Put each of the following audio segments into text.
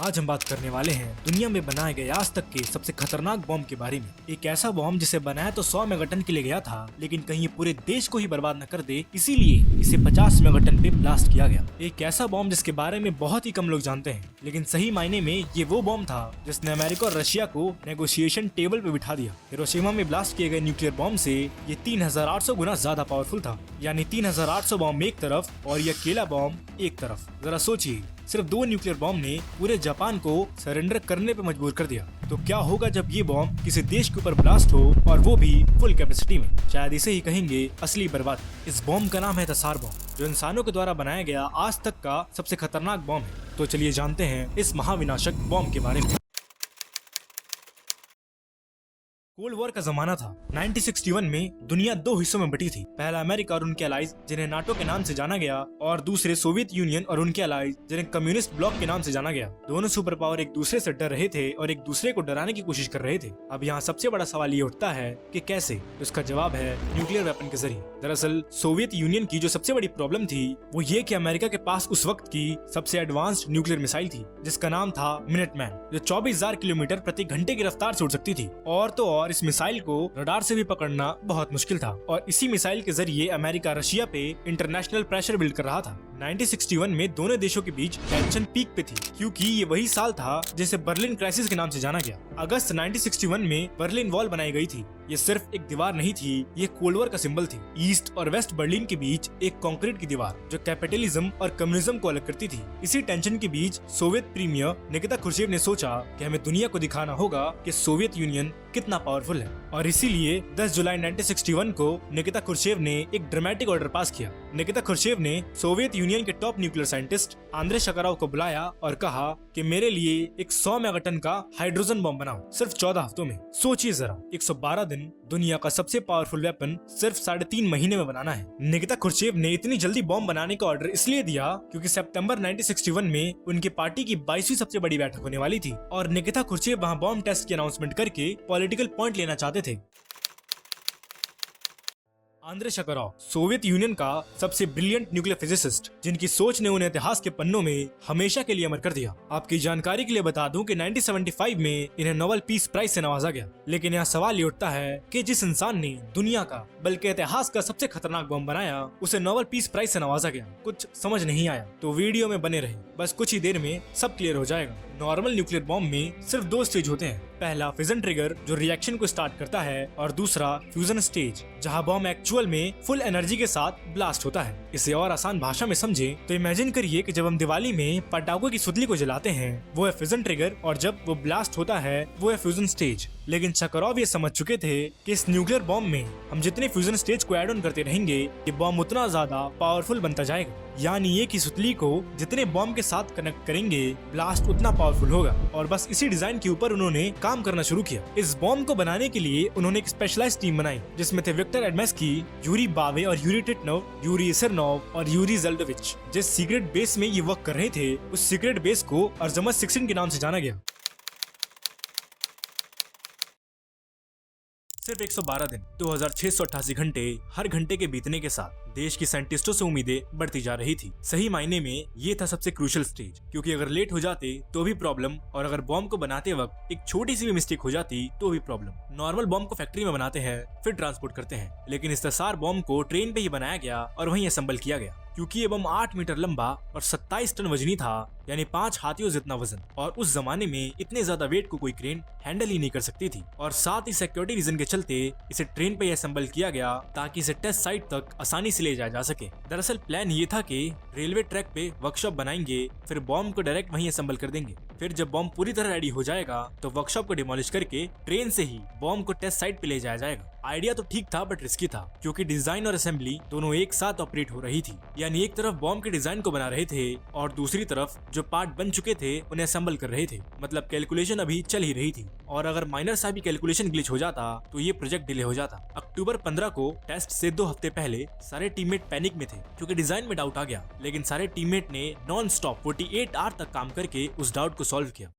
आज हम बात करने वाले हैं दुनिया में बनाए गए आज तक के सबसे खतरनाक बॉम्ब के बारे में। एक ऐसा बॉम्ब जिसे बनाया तो 100 मेगाटन के लिए गया था, लेकिन कहीं ये पूरे देश को ही बर्बाद न कर दे, इसीलिए इसे 50 मेगाटन पे ब्लास्ट किया गया। एक ऐसा बॉम्ब जिसके बारे में बहुत ही कम लोग जानते हैं, लेकिन सही मायने में ये वो बॉम्ब था जिसने अमेरिका और रशिया को नेगोशिएशन टेबल पे बिठा दिया। हिरोशिमा में ब्लास्ट किए गए न्यूक्लियर बॉम्ब से ये 3800 गुना ज्यादा पावरफुल था, यानी 3800 बॉम्ब एक तरफ और ये अकेला बॉम्ब एक तरफ। जरा सोचिए, सिर्फ 2 न्यूक्लियर बॉम्ब ने पूरे जापान को सरेंडर करने पे मजबूर कर दिया। तो क्या होगा जब ये बॉम्ब किसी देश के ऊपर ब्लास्ट हो और वो भी फुल कैपेसिटी में? शायद इसे ही कहेंगे असली बर्बादी। इस बॉम्ब का नाम है तसार बॉम्ब, जो इंसानों के द्वारा बनाया गया आज तक का सबसे खतरनाक बॉम्ब है। तो चलिए जानते हैं इस महाविनाशक बॉम्ब के बारे में। कोल्ड वॉर का जमाना था। 1961 में दुनिया 2 हिस्सों में बटी थी। पहला अमेरिका और उनके अलाइज जिन्हें नाटो के नाम से जाना गया, और दूसरे सोवियत यूनियन और उनके अलाइज जिन्हें कम्युनिस्ट ब्लॉक के नाम से जाना गया। दोनों सुपर पावर एक दूसरे से डर रहे थे और एक दूसरे को डराने की कोशिश कर रहे थे। अब यहाँ सबसे बड़ा सवाल ये उठता है कि कैसे? तो इसका जवाब है न्यूक्लियर वेपन के जरिए। दरअसल सोवियत यूनियन की जो सबसे बड़ी प्रॉब्लम थी वो ये कि अमेरिका के पास उस वक्त की सबसे एडवांस्ड न्यूक्लियर मिसाइल थी, जिसका नाम था मिनटमैन, जो 24,000 किलोमीटर प्रति घंटे की रफ्तार से उड़ सकती थी। और इस मिसाइल को रडार से भी पकड़ना बहुत मुश्किल था, और इसी मिसाइल के जरिए अमेरिका रशिया पे इंटरनेशनल प्रेशर बिल्ड कर रहा था। 1961 में दोनों देशों के बीच टेंशन पीक पे थी, क्योंकि ये वही साल था जिसे बर्लिन क्राइसिस के नाम से जाना गया। अगस्त 1961 में बर्लिन वॉल बनाई गई थी। ये सिर्फ एक दीवार नहीं थी, ये कोल्ड वॉर का सिंबल थी। ईस्ट और वेस्ट बर्लिन के बीच एक कंक्रीट की दीवार जो कैपिटलिज्म और कम्युनिज्म को अलग करती थी। इसी टेंशन के बीच सोवियत प्रीमियर निकिता क्रुश्चेव ने सोचा कि हमें दुनिया को दिखाना होगा कि सोवियत यूनियन कितना पावरफुल है, और इसीलिए 10 जुलाई 1961 को निकिता क्रुश्चेव ने एक ड्रामेटिक ऑर्डर पास किया। निकिता क्रुश्चेव ने सोवियत यूनियन के टॉप न्यूक्लियर साइंटिस्ट आंद्रे शकारोव को बुलाया और कहा कि मेरे लिए एक 100 मेगाटन का हाइड्रोजन बॉम्ब बनाओ, सिर्फ 14 हफ्तों में। सोचिए जरा, 112 दिन दुनिया का सबसे पावरफुल वेपन सिर्फ 3.5 महीने में बनाना है। निकिता क्रुश्चेव ने इतनी जल्दी बॉम्ब बनाने का ऑर्डर इसलिए दिया क्योंकि सितंबर 1961 में उनकी पार्टी की 22वीं सबसे बड़ी बैठक होने वाली थी, और निकिता क्रुश्चेव वहां बॉम्ब टेस्ट की अनाउंसमेंट करके पॉलिटिकल पॉइंट लेना चाहते थे। आंद्रे शकारोव सोवियत यूनियन का सबसे ब्रिलियंट न्यूक्लियर फिजिसिस्ट, जिनकी सोच ने उन्हें इतिहास के पन्नों में हमेशा के लिए अमर कर दिया। आपकी जानकारी के लिए बता दूं कि 1975 में इन्हें नोबेल पीस प्राइज से नवाजा गया। लेकिन यहाँ सवाल ये उठता है कि जिस इंसान ने दुनिया का बल्कि इतिहास का सबसे खतरनाक बम बनाया, उसे नोबेल पीस प्राइज से नवाजा गया। कुछ समझ नहीं आया तो वीडियो में बने रहे, बस कुछ ही देर में सब क्लियर हो जाएगा। नॉर्मल न्यूक्लियर बॉम्ब में सिर्फ 2 स्टेज होते हैं। पहला फिजन ट्रिगर जो रिएक्शन को स्टार्ट करता है, और दूसरा फ्यूजन स्टेज जहां बॉम्ब एक्चुअल में फुल एनर्जी के साथ ब्लास्ट होता है। इसे और आसान भाषा में समझे तो इमेजिन करिए कि जब हम दिवाली में पटाखों की सुतली को जलाते हैं वो है फिजन ट्रिगर, और जब वो ब्लास्ट होता है वो है फ्यूजन स्टेज। लेकिन शकारोव ये समझ चुके थे कि इस न्यूक्लियर बॉम्ब में हम जितने फ्यूजन स्टेज को ऐड ऑन करते रहेंगे ये बॉम्ब उतना ज्यादा पावरफुल बनता जाएगा, यानी ये कि सुतली को जितने बॉम्ब के साथ कनेक्ट करेंगे ब्लास्ट उतना पावरफुल होगा। और बस इसी डिजाइन के ऊपर उन्होंने काम करना शुरू किया। इस बॉम्ब को बनाने के लिए उन्होंने एक स्पेशलाइज्ड टीम बनाई, जिसमें थे विक्टर एडमेस्की, यूरी बावे और यूरी टिटनोव, यूरी इसरनोव और यूरी जेल्डोविच। जिस सीक्रेट बेस में ये वर्क कर रहे थे उस सीक्रेट बेस को अर्जमस 16 के नाम से जाना गया। सिर्फ 112 दिन, 2688 घंटे, हर घंटे के बीतने के साथ देश की साइंटिस्टों से उम्मीदें बढ़ती जा रही थी। सही मायने में ये था सबसे क्रूशियल स्टेज, क्योंकि अगर लेट हो जाते तो भी प्रॉब्लम, और अगर बॉम्ब को बनाते वक्त एक छोटी सी भी मिस्टेक हो जाती तो भी प्रॉब्लम। नॉर्मल बॉम्ब को फैक्ट्री में बनाते हैं फिर ट्रांसपोर्ट करते हैं, लेकिन इस तसार बॉम्ब को ट्रेन पे ही बनाया गया और वहीं असेंबल किया गया। क्योंकि ये बम 8 मीटर लंबा और 27 टन वजनी था, यानी 5 हाथियों जितना वजन, और उस जमाने में इतने ज्यादा वेट को कोई क्रेन हैंडल ही नहीं कर सकती थी। और साथ ही सिक्योरिटी रीजन के चलते इसे ट्रेन पे असेंबल किया गया ताकि इसे टेस्ट साइट तक आसानी से ले जाया जा सके। दरअसल प्लान ये था कि रेलवे ट्रैक पे वर्कशॉप बनाएंगे, फिर बॉम्ब को डायरेक्ट वहीं असेंबल कर देंगे। फिर जब बॉम्ब पूरी तरह रेडी हो जाएगा तो वर्कशॉप को डिमोलिश करके ट्रेन से ही बॉम्ब को टेस्ट साइट पे ले जाया जाएगा। आइडिया तो ठीक था बट रिस्की था, क्योंकि डिजाइन और असेंबली दोनों एक साथ ऑपरेट हो रही थी। यानी एक तरफ बॉम्ब के डिजाइन को बना रहे थे और दूसरी तरफ जो पार्ट बन चुके थे उन्हें असेंबल कर रहे थे। मतलब कैलकुलेशन अभी चल ही रही थी, और अगर माइनर सा भी कैलकुलेशन ग्लिच हो जाता तो ये प्रोजेक्ट डिले हो जाता। अक्टूबर 15 को टेस्ट से 2 हफ्ते पहले सारे टीममेट पैनिक में थे क्योंकि डिजाइन में डाउट आ गया, लेकिन सारे टीममेट ने नॉन स्टॉप 48 आवर तक काम करके उस डाउट को सॉल्व किया।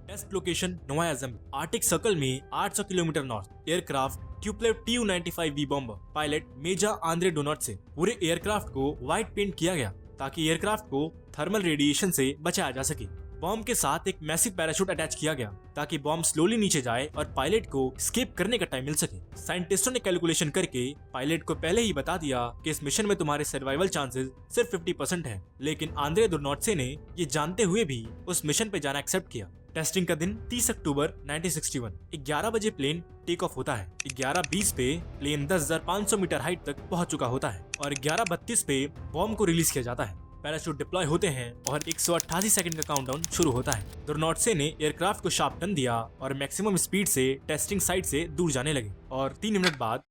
Test location Novaya Zemlya, Arctic circle में 800 kilometre north. Aircraft Tupolev Tu-95V bomber, pilot major Andrei डोनाट से। पूरे एयरक्राफ्ट को व्हाइट पेंट किया गया ताकि एयरक्राफ्ट को थर्मल रेडिएशन से बचाया जा सके। बॉम्ब के साथ एक मैसिव पैराशूट अटैच किया गया ताकि बॉम्ब स्लोली नीचे जाए और पायलट को एस्केप करने का टाइम मिल सके। साइंटिस्टों ने कैलकुलेशन करके पायलट को पहले ही बता दिया कि इस मिशन में तुम्हारे सर्वाइवल चांसेस सिर्फ 50% हैं, लेकिन आंद्रे दुर्नौत्से ने ये जानते हुए भी उस मिशन पे जाना एक्सेप्ट किया। टेस्टिंग का दिन 30 अक्टूबर 1961 11 बजे प्लेन टेक ऑफ होता है। 11:20 पे प्लेन 10,500 मीटर हाइट तक पहुंच चुका होता है और 11:32 पे बॉम्ब को रिलीज किया जाता है। पैराशूट डिप्लॉय होते हैं और 188 सेकंड का काउंटडाउन शुरू होता है। दुर्नौत्से ने एयरक्राफ्ट को शार्प टर्न दिया और मैक्सिमम स्पीड से टेस्टिंग साइट से दूर जाने लगे और 3 मिनट बाद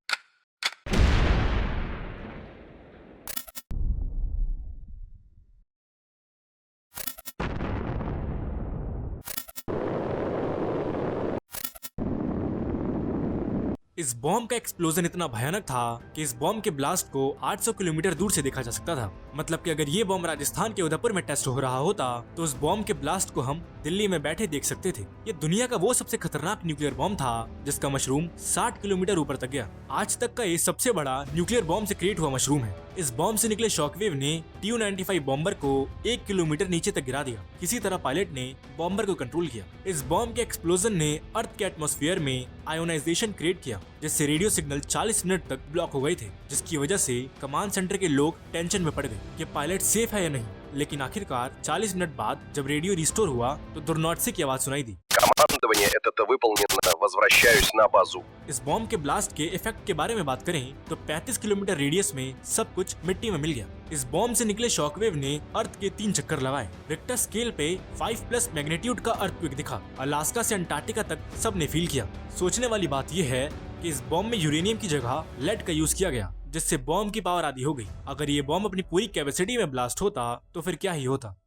इस बॉम्ब का एक्सप्लोजन इतना भयानक था कि इस बॉम्ब के ब्लास्ट को 800 किलोमीटर दूर से देखा जा सकता था। मतलब कि अगर ये बॉम्ब राजस्थान के उदयपुर में टेस्ट हो रहा होता तो उस बॉम्ब के ब्लास्ट को हम दिल्ली में बैठे देख सकते थे। ये दुनिया का वो सबसे खतरनाक न्यूक्लियर बॉम्ब था जिसका मशरूम 60 किलोमीटर ऊपर तक गया। आज तक का ये सबसे बड़ा न्यूक्लियर बॉम्ब से क्रिएट हुआ मशरूम है। इस बॉम्ब से निकले शॉकवेव ने Tu-95 बॉम्बर को 1 किलोमीटर नीचे तक गिरा दिया। किसी तरह पायलट ने बॉम्बर को कंट्रोल किया। इस बॉम्ब के एक्सप्लोजन ने अर्थ के एटमॉस्फेयर में आयोनाइजेशन क्रिएट किया, जिससे रेडियो सिग्नल 40 मिनट तक ब्लॉक हो गए थे, जिसकी वजह से कमांड सेंटर के लोग टेंशन में पड़ गए कि पायलट सेफ है या नहीं। लेकिन आखिरकार 40 मिनट बाद जब रेडियो रिस्टोर हुआ तो दुर्नौत्से की आवाज सुनाई दी। Командование, это выполнено. Возвращаюсь на базу. इस बॉम्ब के ब्लास्ट के इफेक्ट के बारे में बात करें तो 35 किलोमीटर रेडियस में सब कुछ मिट्टी में मिल गया। इस बॉम्ब से निकले शॉकवेव ने अर्थ के 3 चक्कर लगाए। रिक्टर स्केल पे 5+ मैग्नीट्यूड का अर्थक्वेक दिखा। अलास्का से अंटार्कटिका तक सब ने फील किया। सोचने वाली बात यह है कि इस बॉम्ब में यूरेनियम की जगह लेड का यूज किया गया, जिससे बॉम्ब की पावर आधी हो गई। अगर ये बॉम्ब अपनी पूरी कैपेसिटी में ब्लास्ट होता तो फिर क्या ही होता।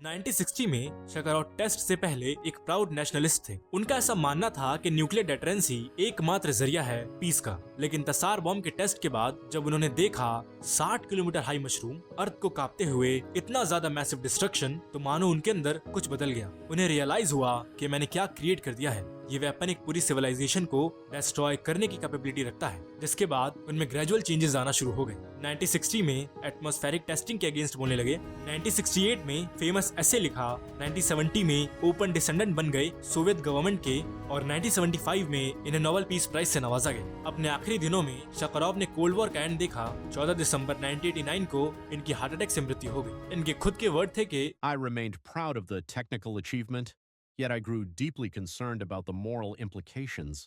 1960 में शकारोव टेस्ट से पहले एक प्राउड नेशनलिस्ट थे। उनका ऐसा मानना था कि न्यूक्लियर डेटरेंस ही एकमात्र जरिया है पीस का। लेकिन तसार बॉम्ब के टेस्ट के बाद जब उन्होंने देखा 60 किलोमीटर हाई मशरूम अर्थ को कांपते हुए इतना ज्यादा मैसिव डिस्ट्रक्शन, तो मानो उनके अंदर कुछ बदल गया। उन्हें रियलाइज हुआ कि मैंने क्या क्रिएट कर दिया है। ये वेपन एक पूरी सिविलाइजेशन को डिस्ट्रॉय करने की कैपेबिलिटी रखता है। जिसके बाद उनमें ग्रेजुअल चेंजेस आना शुरू हो गए। 1960 में एटमॉस्फेरिक टेस्टिंग के अगेंस्ट बोलने लगे। 1968 में फेमस ऐसे लिखा। 1970 में ओपन डिसेंडेंट बन गए सोवियत गवर्नमेंट के और 1975 में इन्हें नोबेल पीस प्राइज से नवाजा गया। अपने आखिरी दिनों में शकारोव ने कोल्ड वॉर का एंड देखा। 14 दिसंबर 1989 को इनकी हार्ट अटैक से मृत्यु हो गई। इनके खुद के वर्ड थे कि I remained proud of the technical achievement, yet I grew deeply concerned about the moral implications.